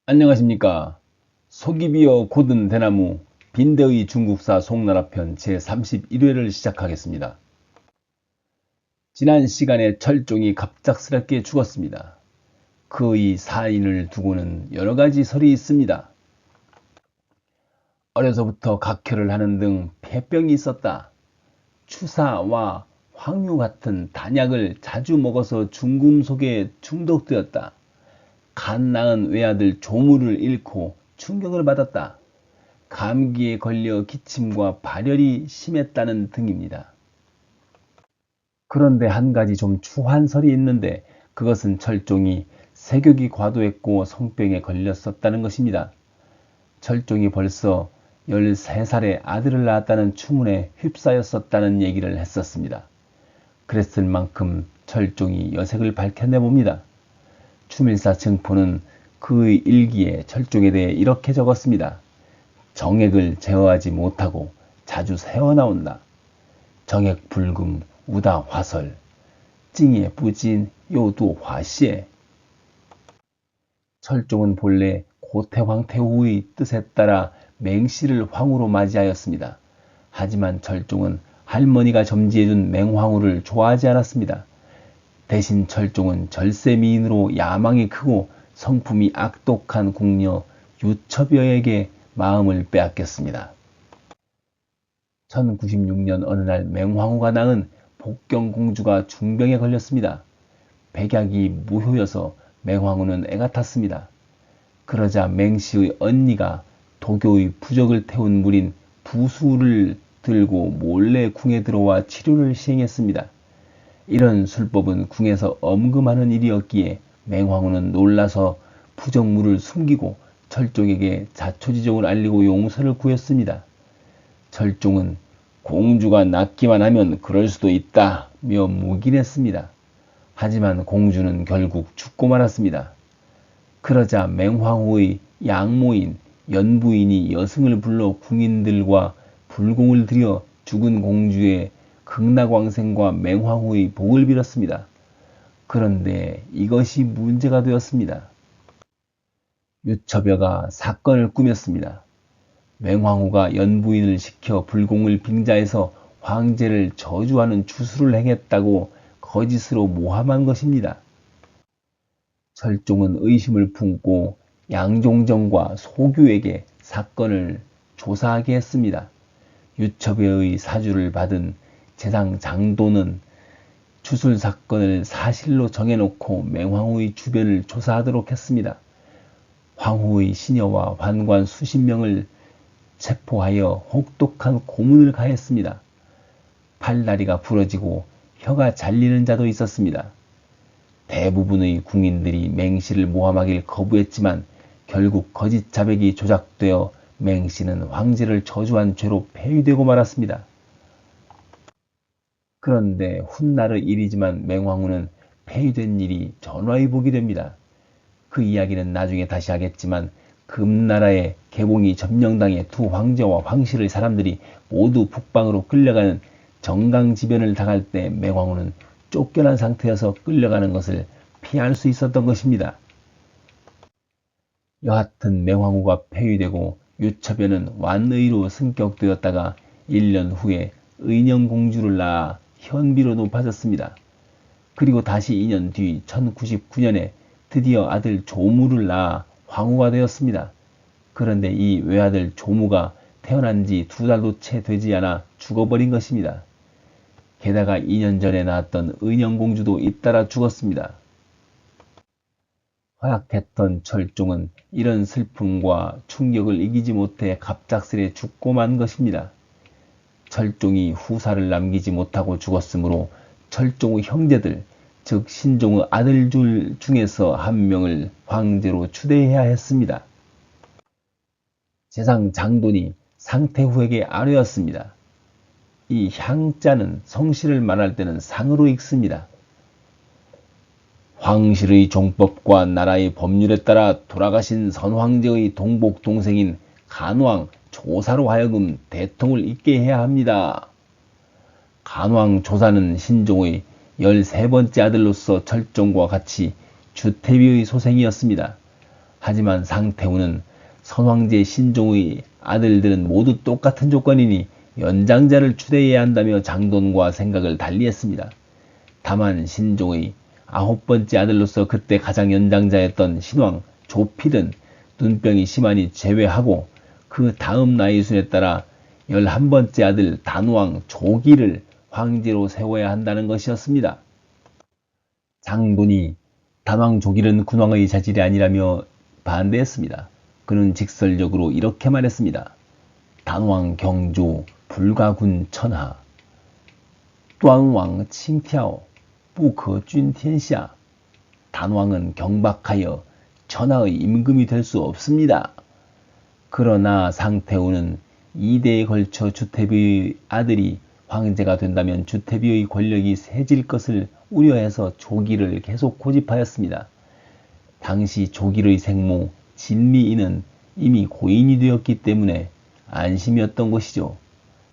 안녕하십니까. 속이 비어 곧은 대나무 빈대의 중국사 송나라편 제31회를 시작하겠습니다. 지난 시간에 철종이 갑작스럽게 죽었습니다. 그의 사인을 두고는 여러가지 설이 있습니다. 어려서부터 각혈을 하는 등 폐병이 있었다. 추사와 황유 같은 단약을 자주 먹어서 중금속에 중독되었다. 간 나은 외아들 조무를 잃고 충격을 받았다. 감기에 걸려 기침과 발열이 심했다는 등입니다. 그런데 한 가지 좀 추한 설이 있는데 그것은 철종이 색욕이 과도했고 성병에 걸렸었다는 것입니다. 철종이 벌써 13살에 아들을 낳았다는 추문에 휩싸였었다는 얘기를 했었습니다. 그랬을 만큼 철종이 여색을 밝혀내봅니다. 추밀사 증포는 그의 일기에 철종에 대해 이렇게 적었습니다. 정액을 제어하지 못하고 자주 새어나온다. 정액 불금 우다 화설 찡에 부진 요도 화시에. 철종은 본래 고태황태후의 뜻에 따라 맹씨를 황후로 맞이하였습니다. 하지만 철종은 할머니가 점지해준 맹황후를 좋아하지 않았습니다. 대신 철종은 절세미인으로 야망이 크고 성품이 악독한 궁녀 유첩여에게 마음을 빼앗겼습니다. 1096년 어느 날 맹황후가 낳은 복경공주가 중병에 걸렸습니다. 백약이 무효여서 맹황후는 애가 탔습니다. 그러자 맹씨의 언니가 도교의 부적을 태운 물인 부수를 들고 몰래 궁에 들어와 치료를 시행했습니다. 이런 술법은 궁에서 엄금하는 일이었기에 맹황후는 놀라서 부적물을 숨기고 철종에게 자초지종을 알리고 용서를 구했습니다. 철종은 공주가 낳기만 하면 그럴 수도 있다며 묵인했습니다. 하지만 공주는 결국 죽고 말았습니다. 그러자 맹황후의 양모인 연부인이 여승을 불러 궁인들과 불공을 들여 죽은 공주의 극락왕생과 맹황후의 복을 빌었습니다. 그런데 이것이 문제가 되었습니다. 유첩여가 사건을 꾸몄습니다. 맹황후가 연부인을 시켜 불공을 빙자해서 황제를 저주하는 주술을 행했다고 거짓으로 모함한 것입니다. 철종은 의심을 품고 양종정과 소규에게 사건을 조사하게 했습니다. 유첩여의 사주를 받은 재상 장도는 주술 사건을 사실로 정해놓고 맹황후의 주변을 조사하도록 했습니다. 황후의 시녀와 환관 수십 명을 체포하여 혹독한 고문을 가했습니다. 팔다리가 부러지고 혀가 잘리는 자도 있었습니다. 대부분의 궁인들이 맹씨를 모함하길 거부했지만 결국 거짓 자백이 조작되어 맹씨는 황제를 저주한 죄로 폐위되고 말았습니다. 그런데 훗날의 일이지만 맹황후는 폐위된 일이 전화위복이 됩니다. 그 이야기는 나중에 다시 하겠지만 금나라의 개봉이 점령당해 두 황제와 황실의 사람들이 모두 북방으로 끌려가는 정강지변을 당할 때 맹황후는 쫓겨난 상태여서 끌려가는 것을 피할 수 있었던 것입니다. 여하튼 맹황후가 폐위되고 유첩여는 완의로 승격되었다가 1년 후에 의령공주를 낳아 현비로 높아졌습니다. 그리고 다시 2년 뒤 1099년에 드디어 아들 조무를 낳아 황후가 되었습니다. 그런데 이 외아들 조무가 태어난 지 2달도 채 되지 않아 죽어버린 것입니다. 게다가 2년 전에 낳았던 의령공주도 잇따라 죽었습니다. 허약했던 철종은 이런 슬픔과 충격을 이기지 못해 갑작스레 죽고 만 것입니다. 철종이 후사를 남기지 못하고 죽었으므로 철종의 형제들, 즉 신종의 아들들 중에서 한 명을 황제로 추대해야 했습니다. 재상 장돈이 상태후에게 아뢰었습니다. 이 향자는 성씨를 말할 때는 상으로 읽습니다. 황실의 종법과 나라의 법률에 따라 돌아가신 선황제의 동복 동생인 간왕 조사로 하여금 대통을 잇게 해야 합니다. 간왕 조사는 신종의 13번째 아들로서 철종과 같이 주태비의 소생이었습니다. 하지만 상태우는 선황제 신종의 아들들은 모두 똑같은 조건이니 연장자를 추대해야 한다며 장돈과 생각을 달리했습니다. 다만 신종의 9번째 아들로서 그때 가장 연장자였던 신왕 조필은 눈병이 심하니 제외하고 그 다음 나이순에 따라 11번째 아들 단왕 조기를 황제로 세워야 한다는 것이었습니다. 장돈이 단왕 조기는 군왕의 자질이 아니라며 반대했습니다. 그는 직설적으로 이렇게 말했습니다. 단왕 경조 불가군 천하 뚜왕왕 칭티아오 부커준텐시아 단왕은 경박하여 천하의 임금이 될 수 없습니다. 그러나 상태우는 2대에 걸쳐 주태비의 아들이 황제가 된다면 주태비의 권력이 세질 것을 우려해서 조기를 계속 고집하였습니다. 당시 조기의 생모 진미인은 이미 고인이 되었기 때문에 안심이었던 것이죠.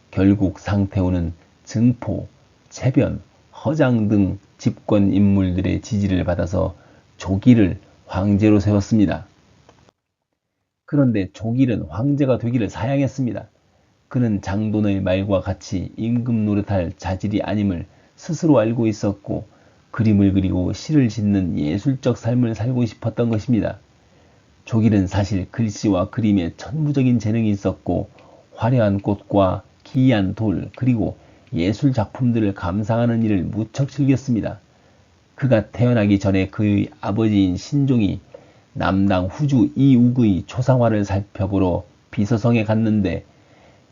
결국 상태우는 증포, 채변, 허장 등 집권 인물들의 지지를 받아서 조기를 황제로 세웠습니다. 그런데 조기는 황제가 되기를 사양했습니다. 그는 장돈의 말과 같이 임금 노릇할 자질이 아님을 스스로 알고 있었고 그림을 그리고 시를 짓는 예술적 삶을 살고 싶었던 것입니다. 조기는 사실 글씨와 그림에 천부적인 재능이 있었고 화려한 꽃과 기이한 돌 그리고 예술 작품들을 감상하는 일을 무척 즐겼습니다. 그가 태어나기 전에 그의 아버지인 신종이 남당 후주 이욱의 초상화를 살펴보러 비서성에 갔는데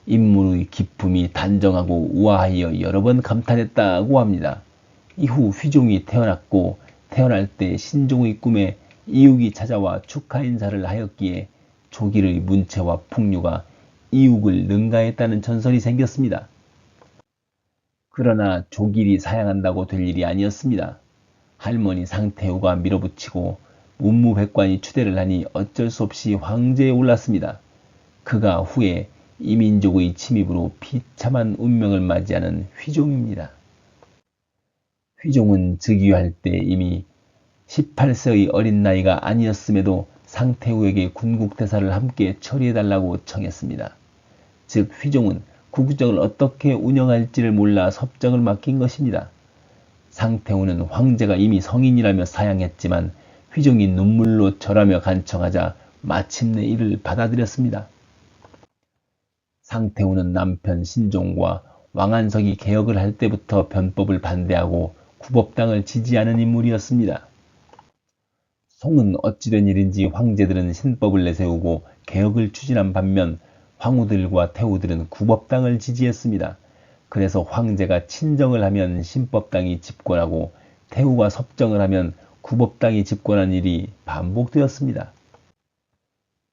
인물의 기품이 단정하고 우아하여 여러 번 감탄했다고 합니다. 이후 휘종이 태어났고 태어날 때 신종의 꿈에 이욱이 찾아와 축하 인사를 하였기에 조기의 문체와 풍류가 이욱을 능가했다는 전설이 생겼습니다. 그러나 조길이 사양한다고 될 일이 아니었습니다. 할머니 상태우가 밀어붙이고 문무백관이 추대를 하니 어쩔 수 없이 황제에 올랐습니다. 그가 후에 이민족의 침입으로 비참한 운명을 맞이하는 휘종입니다. 휘종은 즉위할 때 이미 18세의 어린 나이가 아니었음에도 상태우에게 군국대사를 함께 처리해달라고 청했습니다. 즉 휘종은 국정을 어떻게 운영할지를 몰라 섭정을 맡긴 것입니다. 상태우는 황제가 이미 성인이라며 사양했지만 휘종이 눈물로 절하며 간청하자 마침내 이를 받아들였습니다. 상태우는 남편 신종과 왕안석이 개혁을 할 때부터 변법을 반대하고 구법당을 지지하는 인물이었습니다. 송은 어찌된 일인지 황제들은 신법을 내세우고 개혁을 추진한 반면 황후들과 태후들은 구법당을 지지했습니다. 그래서 황제가 친정을 하면 신법당이 집권하고 태후가 섭정을 하면 구법당이 집권한 일이 반복되었습니다.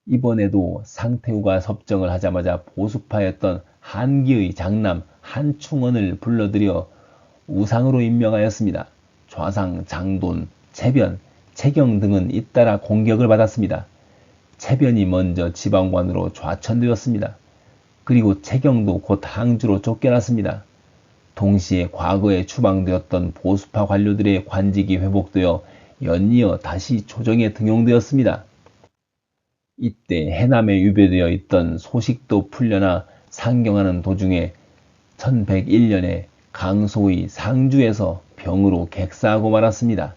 이번에도 상태후가 섭정을 하자마자 보수파였던 한기의 장남 한충원을 불러들여 우상으로 임명하였습니다. 좌상, 장돈, 채변, 채경 등은 잇따라 공격을 받았습니다. 채변이 먼저 지방관으로 좌천되었습니다. 그리고 채경도 곧 항주로 쫓겨났습니다. 동시에 과거에 추방되었던 보수파 관료들의 관직이 회복되어 연이어 다시 조정에 등용되었습니다. 이때 해남에 유배되어 있던 소식도 풀려나 상경하는 도중에 1101년에 강소의 상주에서 병으로 객사하고 말았습니다.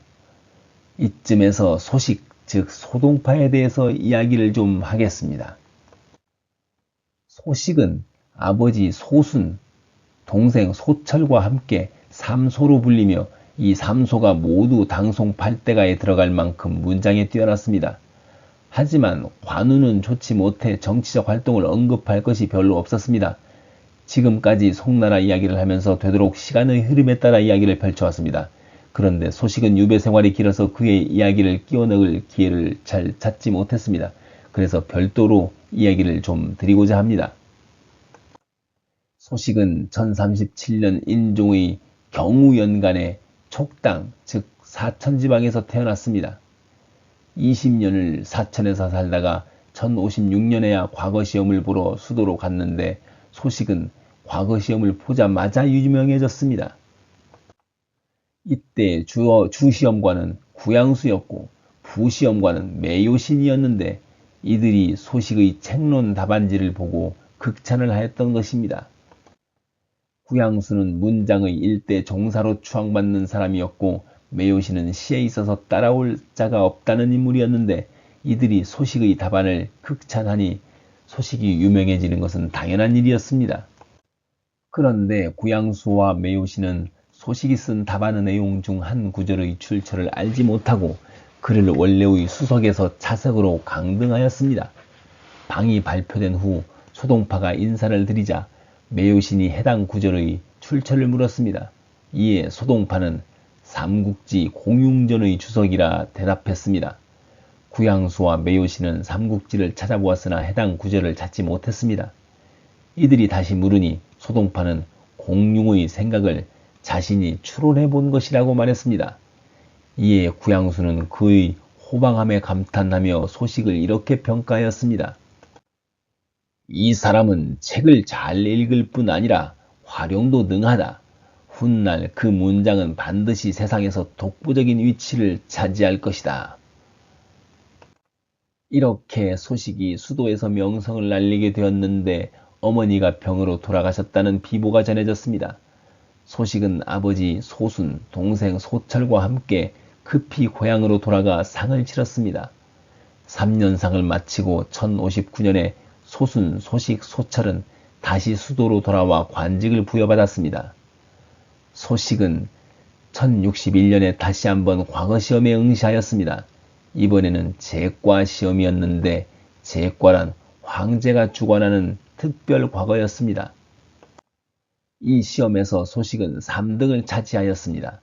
이쯤에서 소식, 즉 소동파에 대해서 이야기를 좀 하겠습니다. 소식은 아버지 소순, 동생 소철과 함께 삼소로 불리며 이 삼소가 모두 당송 8대가에 들어갈 만큼 문장에 뛰어났습니다. 하지만 관우는 좋지 못해 정치적 활동을 언급할 것이 별로 없었습니다. 지금까지 송나라 이야기를 하면서 되도록 시간의 흐름에 따라 이야기를 펼쳐왔습니다. 그런데 소식은 유배 생활이 길어서 그의 이야기를 끼워 넣을 기회를 잘 찾지 못했습니다. 그래서 별도로 이야기를 좀 드리고자 합니다. 소식은 1037년 인종의 경우연간에 촉당, 즉 사천지방에서 태어났습니다. 20년을 사천에서 살다가 1056년에야 과거시험을 보러 수도로 갔는데 소식은 과거시험을 보자마자 유명해졌습니다. 이때 주시험관은 구양수였고 부시엄과는 매요신이었는데 이들이 소식의 책론 답안지를 보고 극찬을 하였던 것입니다. 구양수는 문장의 일대 종사로 추앙받는 사람이었고 매요신은 시에 있어서 따라올 자가 없다는 인물이었는데 이들이 소식의 답안을 극찬하니 소식이 유명해지는 것은 당연한 일이었습니다. 그런데 구양수와 매요신은 소식이 쓴 답안의 내용 중 한 구절의 출처를 알지 못하고 그를 원래의 수석에서 차석으로 강등하였습니다. 방이 발표된 후 소동파가 인사를 드리자 매요신이 해당 구절의 출처를 물었습니다. 이에 소동파는 삼국지 공융전의 주석이라 대답했습니다. 구양수와 매요신은 삼국지를 찾아보았으나 해당 구절을 찾지 못했습니다. 이들이 다시 물으니 소동파는 공융의 생각을 자신이 추론해 본 것이라고 말했습니다. 이에 구양수는 그의 호방함에 감탄하며 소식을 이렇게 평가하였습니다. 이 사람은 책을 잘 읽을 뿐 아니라 활용도 능하다. 훗날 그 문장은 반드시 세상에서 독보적인 위치를 차지할 것이다. 이렇게 소식이 수도에서 명성을 날리게 되었는데 어머니가 병으로 돌아가셨다는 비보가 전해졌습니다. 소식은 아버지 소순, 동생 소철과 함께 급히 고향으로 돌아가 상을 치렀습니다. 3년상을 마치고 1059년에 소순, 소식, 소철은 다시 수도로 돌아와 관직을 부여받았습니다. 소식은 1061년에 다시 한번 과거시험에 응시하였습니다. 이번에는 제과 시험이었는데 제과란 황제가 주관하는 특별 과거였습니다. 이 시험에서 소식은 3등을 차지하였습니다.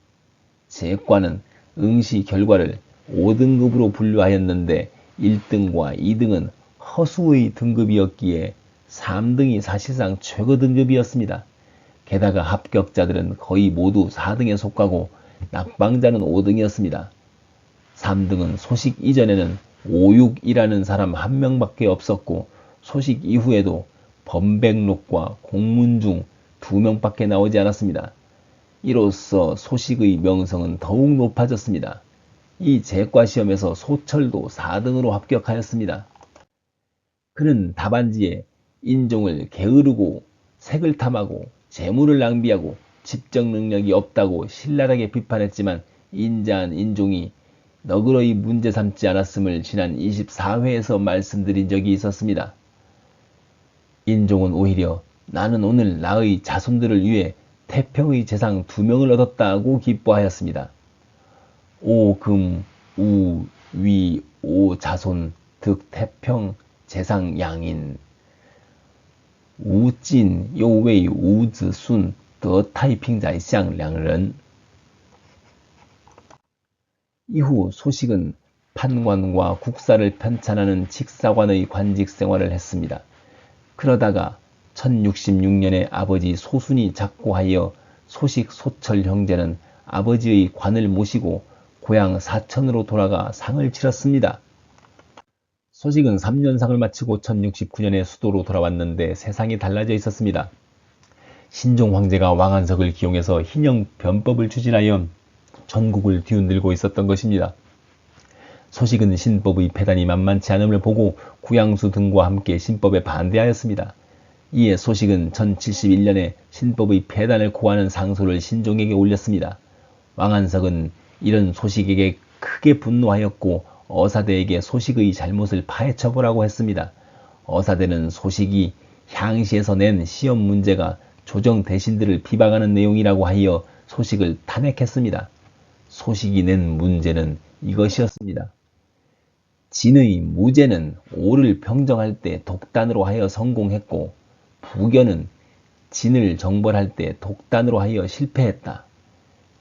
제과는 응시 결과를 5등급으로 분류하였는데 1등과 2등은 허수의 등급이었기에 3등이 사실상 최고 등급이었습니다. 게다가 합격자들은 거의 모두 4등에 속하고 낙방자는 5등이었습니다. 3등은 소식 이전에는 오육이라는 사람 한 명밖에 없었고 소식 이후에도 범백록과 공문 중 2명밖에 나오지 않았습니다. 이로써 소식의 명성은 더욱 높아졌습니다. 이 제과시험에서 소철도 4등으로 합격하였습니다. 그는 답안지에 인종을 게으르고 색을 탐하고 재물을 낭비하고 집정 능력이 없다고 신랄하게 비판했지만 인자한 인종이 너그러이 문제 삼지 않았음을 지난 24회에서 말씀드린 적이 있었습니다. 인종은 오히려 나는 오늘 나의 자손들을 위해 태평의 재상 2명을 얻었다고 기뻐하였습니다. 오금, 우, 위, 오 자손, 득 태평, 재상 양인, 우진, 요웨이, 우즈, 순, 더 타이핑 자이샹 량런. 이후 소식은 판관과 국사를 편찬하는 직사관의 관직 생활을 했습니다. 그러다가 1066년에 아버지 소순이 작고하여 소식 소철 형제는 아버지의 관을 모시고 고향 사천으로 돌아가 상을 치렀습니다. 소식은 3년상을 마치고 1069년에 수도로 돌아왔는데 세상이 달라져 있었습니다. 신종 황제가 왕한석을 기용해서 hin형 변법을 추진하여 전국을 뒤흔들고 있었던 것입니다. 소식은 신법의 폐단이 만만치 않음을 보고 구양수 등과 함께 신법에 반대하였습니다. 이에 소식은 1071년에 신법의 폐단을 고하는 상소를 신종에게 올렸습니다. 왕한석은 이런 소식에게 크게 분노하였고 어사대에게 소식의 잘못을 파헤쳐보라고 했습니다. 어사대는 소식이 향시에서 낸 시험 문제가 조정 대신들을 비방하는 내용이라고 하여 소식을 탄핵했습니다. 소식이 낸 문제는 이것이었습니다. 진의 무제는 오를 평정할 때 독단으로 하여 성공했고 부견은 진을 정벌할 때 독단으로 하여 실패했다.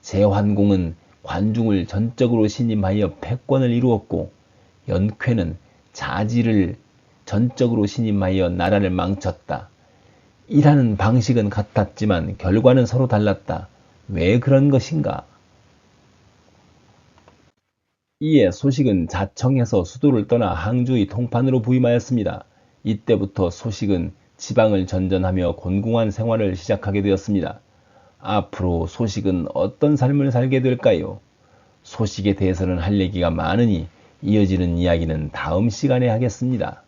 제환공은 관중을 전적으로 신임하여 패권을 이루었고 연쾌는 자지를 전적으로 신임하여 나라를 망쳤다. 일하는 방식은 같았지만 결과는 서로 달랐다. 왜 그런 것인가? 이에 소식은 자청에서 수도를 떠나 항주의 통판으로 부임하였습니다. 이때부터 소식은 지방을 전전하며 곤궁한 생활을 시작하게 되었습니다. 앞으로 소식은 어떤 삶을 살게 될까요? 소식에 대해서는 할 얘기가 많으니 이어지는 이야기는 다음 시간에 하겠습니다.